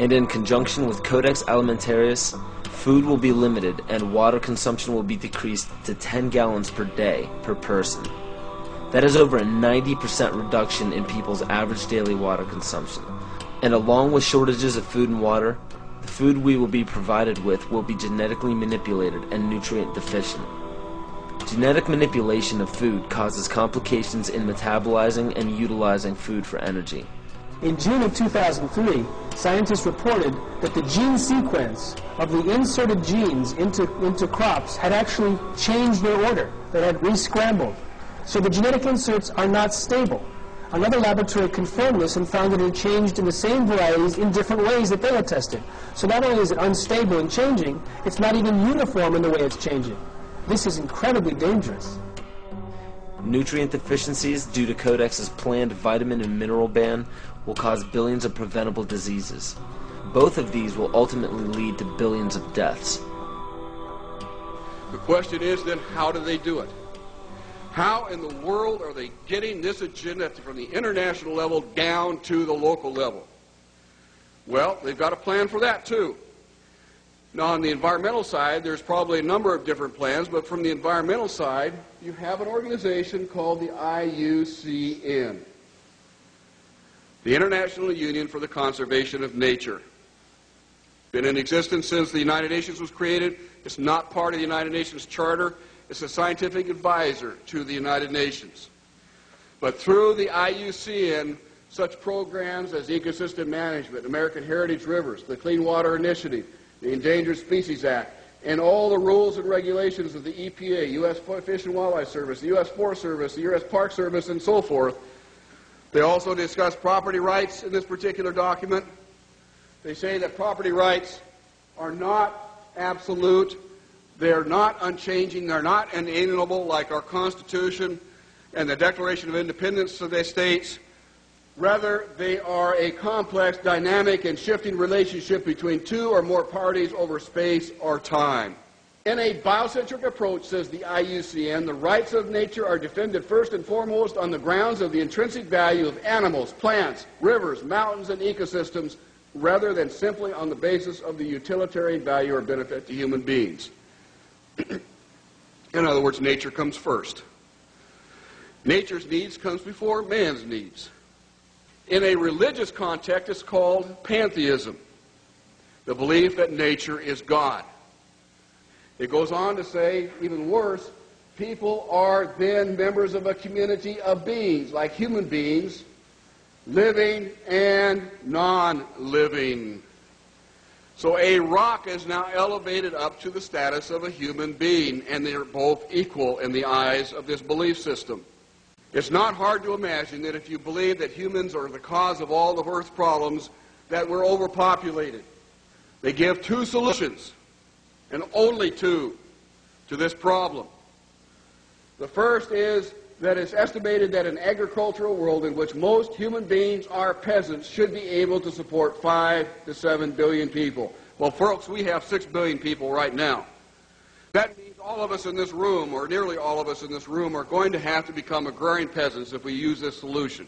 And in conjunction with Codex Alimentarius, food will be limited and water consumption will be decreased to 10 gallons per day per person. That is over a 90% reduction in people's average daily water consumption. And along with shortages of food and water, the food we will be provided with will be genetically manipulated and nutrient deficient. Genetic manipulation of food causes complications in metabolizing and utilizing food for energy. In June of 2003, scientists reported that the gene sequence of the inserted genes into crops had actually changed their order. They had re-scrambled. So the genetic inserts are not stable. Another laboratory confirmed this and found that it had changed in the same varieties in different ways that they had tested. So not only is it unstable and changing, it's not even uniform in the way it's changing. This is incredibly dangerous. Nutrient deficiencies due to Codex's planned vitamin and mineral ban will cause billions of preventable diseases. Both of these will ultimately lead to billions of deaths. The question is then, how do they do it? How in the world are they getting this agenda from the international level down to the local level? Well, they've got a plan for that too. Now, on the environmental side, there's probably a number of different plans, but from the environmental side, you have an organization called the IUCN, the International Union for the Conservation of Nature. Been in existence since the United Nations was created. It's not part of the United Nations Charter. It's a scientific advisor to the United Nations. But through the IUCN, such programs as ecosystem management, American Heritage Rivers, the Clean Water Initiative, the Endangered Species Act, and all the rules and regulations of the EPA, U.S. Fish and Wildlife Service, the U.S. Forest Service, the U.S. Park Service, and so forth. They also discuss property rights in this particular document. They say that property rights are not absolute, they're not unchanging, they're not inalienable like our Constitution and the Declaration of Independence of the states. Rather, they are a complex, dynamic, and shifting relationship between two or more parties over space or time. In a biocentric approach, says the IUCN, the rights of nature are defended first and foremost on the grounds of the intrinsic value of animals, plants, rivers, mountains, and ecosystems, rather than simply on the basis of the utilitarian value or benefit to human beings. In other words, nature comes first. Nature's needs comes before man's needs. In a religious context, it's called pantheism, the belief that nature is God. It goes on to say, even worse, people are then members of a community of beings, like human beings, living and non-living. So a rock is now elevated up to the status of a human being, and they're both equal in the eyes of this belief system. It's not hard to imagine that if you believe that humans are the cause of all of Earth's problems, that we're overpopulated. They give two solutions, and only two, to this problem. The first is that it's estimated that an agricultural world in which most human beings are peasants should be able to support 5 to 7 billion people. Well, folks, we have 6 billion people right now. That means all of us in this room, or nearly all of us in this room, are going to have to become agrarian peasants if we use this solution.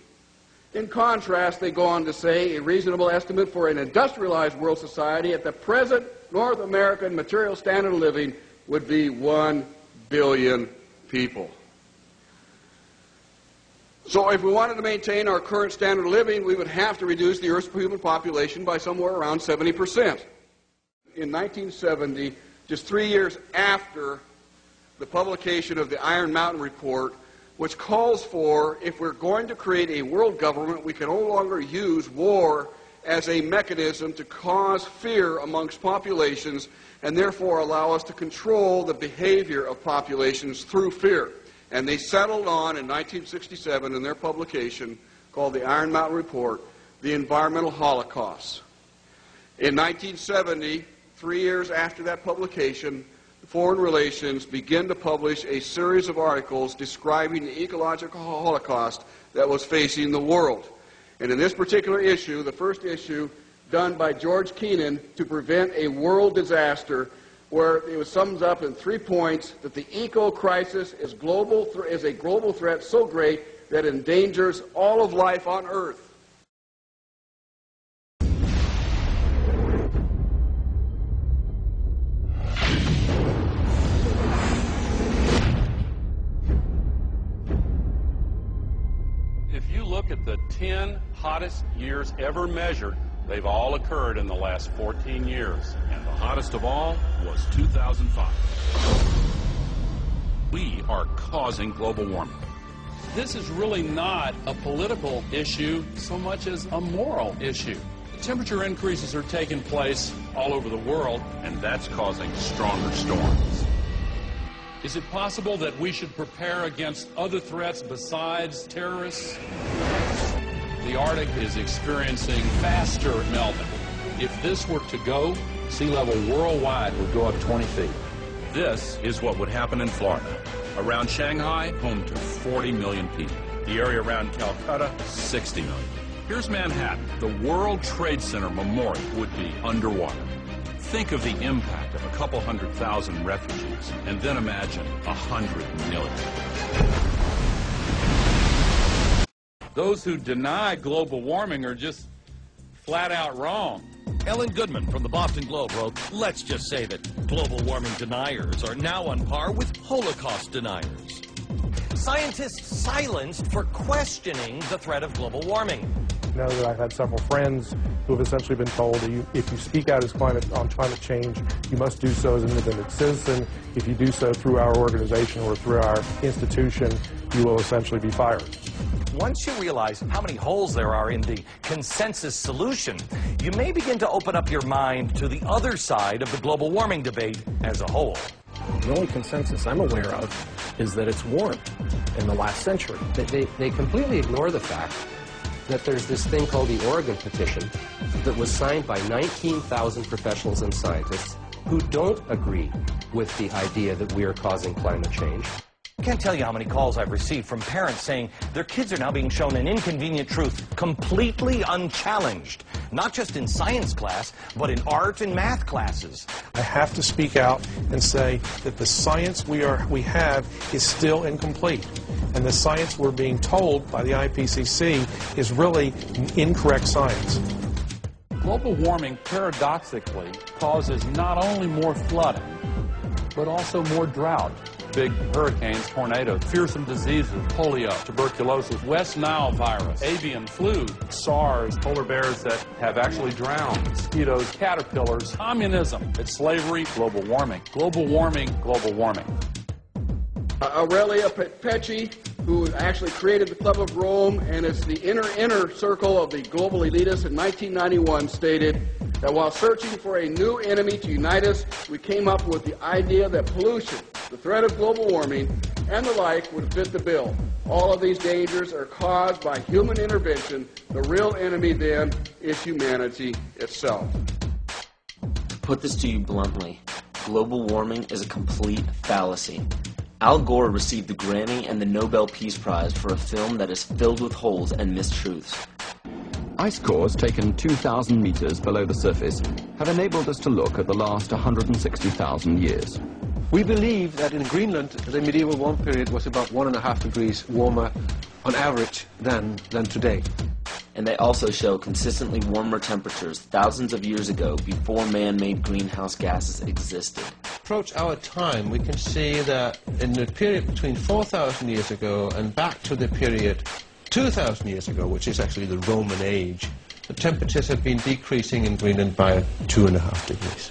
In contrast, they go on to say a reasonable estimate for an industrialized world society at the present North American material standard of living would be 1 billion people. So if we wanted to maintain our current standard of living, we would have to reduce the Earth's human population by somewhere around 70%. In 1970, just 3 years after the publication of the Iron Mountain Report, which calls for, if we're going to create a world government, we can no longer use war as a mechanism to cause fear amongst populations and therefore allow us to control the behavior of populations through fear. And they settled on, in 1967, in their publication called the Iron Mountain Report, the environmental holocaust. In 1970, 3 years after that publication, Foreign Relations began to publish a series of articles describing the ecological holocaust that was facing the world. And in this particular issue, the first issue done by George Kennan to prevent a world disaster, where it was summed up in 3 points that the eco-crisis is a global threat so great that it endangers all of life on Earth. The 10 hottest years ever measured, they've all occurred in the last 14 years. And the hottest of all was 2005. We are causing global warming. This is really not a political issue so much as a moral issue. The temperature increases are taking place all over the world, and that's causing stronger storms. Is it possible that we should prepare against other threats besides terrorists? The Arctic is experiencing faster melting. If this were to go, sea level worldwide would go up 20 feet. This is what would happen in Florida. Around Shanghai, home to 40 million people. The area around Calcutta, 60 million. Here's Manhattan. The World Trade Center Memorial would be underwater. Think of the impact of a couple 100,000 refugees, and then imagine 100 million. Those who deny global warming are just flat out wrong. Ellen Goodman from the Boston Globe wrote, let's just say that global warming deniers are now on par with Holocaust deniers. Scientists silenced for questioning the threat of global warming. I know that I've had several friends who have essentially been told that if you speak out on climate change, you must do so as an independent citizen. If you do so through our organization or through our institution, you will essentially be fired. Once you realize how many holes there are in the consensus solution, you may begin to open up your mind to the other side of the global warming debate as a whole. The only consensus I'm aware of is that it's warmed in the last century. They completely ignore the fact that there's this thing called the Oregon Petition that was signed by 19,000 professionals and scientists who don't agree with the idea that we are causing climate change. I can't tell you how many calls I've received from parents saying their kids are now being shown an inconvenient truth completely unchallenged, not just in science class, but in art and math classes. I have to speak out and say that the science we have is still incomplete. And the science we're being told by the IPCC is really incorrect science. Global warming, paradoxically, causes not only more flooding, but also more drought. Big hurricanes, tornadoes, fearsome diseases, polio, tuberculosis, West Nile virus, avian flu, SARS, polar bears that have actually drowned, mosquitoes, caterpillars, communism, it's slavery, global warming, global warming, global warming. Aurelia Pecci, who actually created the Club of Rome, and it's the inner circle of the global elitists in 1991, stated that while searching for a new enemy to unite us, we came up with the idea that pollution, the threat of global warming, and the like would fit the bill. All of these dangers are caused by human intervention. The real enemy, then, is humanity itself. To put this to you bluntly, global warming is a complete fallacy. Al Gore received the Grammy and the Nobel Peace Prize for a film that is filled with holes and mistruths. Ice cores taken 2,000 meters below the surface have enabled us to look at the last 160,000 years. We believe that in Greenland, the medieval warm period was about 1.5 degrees warmer on average than today. And they also show consistently warmer temperatures thousands of years ago before man-made greenhouse gases existed. Approach our time, we can see that in the period between 4,000 years ago and back to the period 2,000 years ago, which is actually the Roman age, the temperatures have been decreasing in Greenland by 2.5 degrees.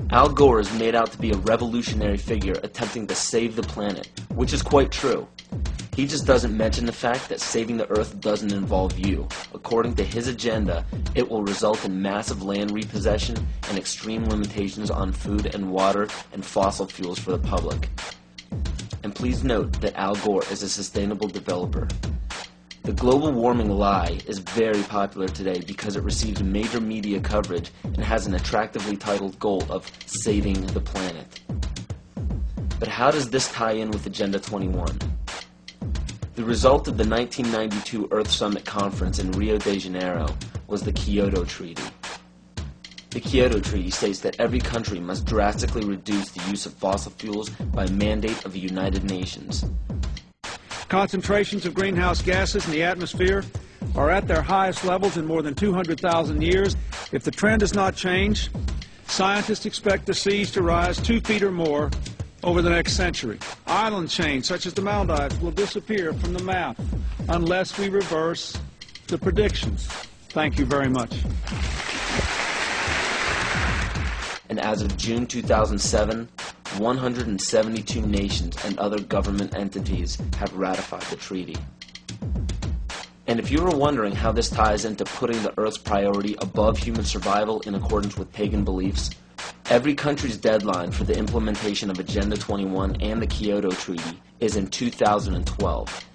Al Gore is made out to be a revolutionary figure attempting to save the planet, which is quite true. He just doesn't mention the fact that saving the Earth doesn't involve you. According to his agenda, it will result in massive land repossession and extreme limitations on food and water and fossil fuels for the public. And please note that Al Gore is a sustainable developer. The global warming lie is very popular today because it receives major media coverage and has an attractively titled goal of saving the planet. But how does this tie in with Agenda 21? The result of the 1992 Earth Summit Conference in Rio de Janeiro was the Kyoto Treaty. The Kyoto Treaty states that every country must drastically reduce the use of fossil fuels by mandate of the United Nations. Concentrations of greenhouse gases in the atmosphere are at their highest levels in more than 200,000 years. If the trend does not change, scientists expect the seas to rise 2 feet or more over the next century. Island chains such as the Maldives will disappear from the map unless we reverse the predictions. Thank you very much. And as of June 2007, 172 nations and other government entities have ratified the treaty. And if you were wondering how this ties into putting the Earth's priority above human survival in accordance with pagan beliefs, every country's deadline for the implementation of Agenda 21 and the Kyoto Treaty is in 2012.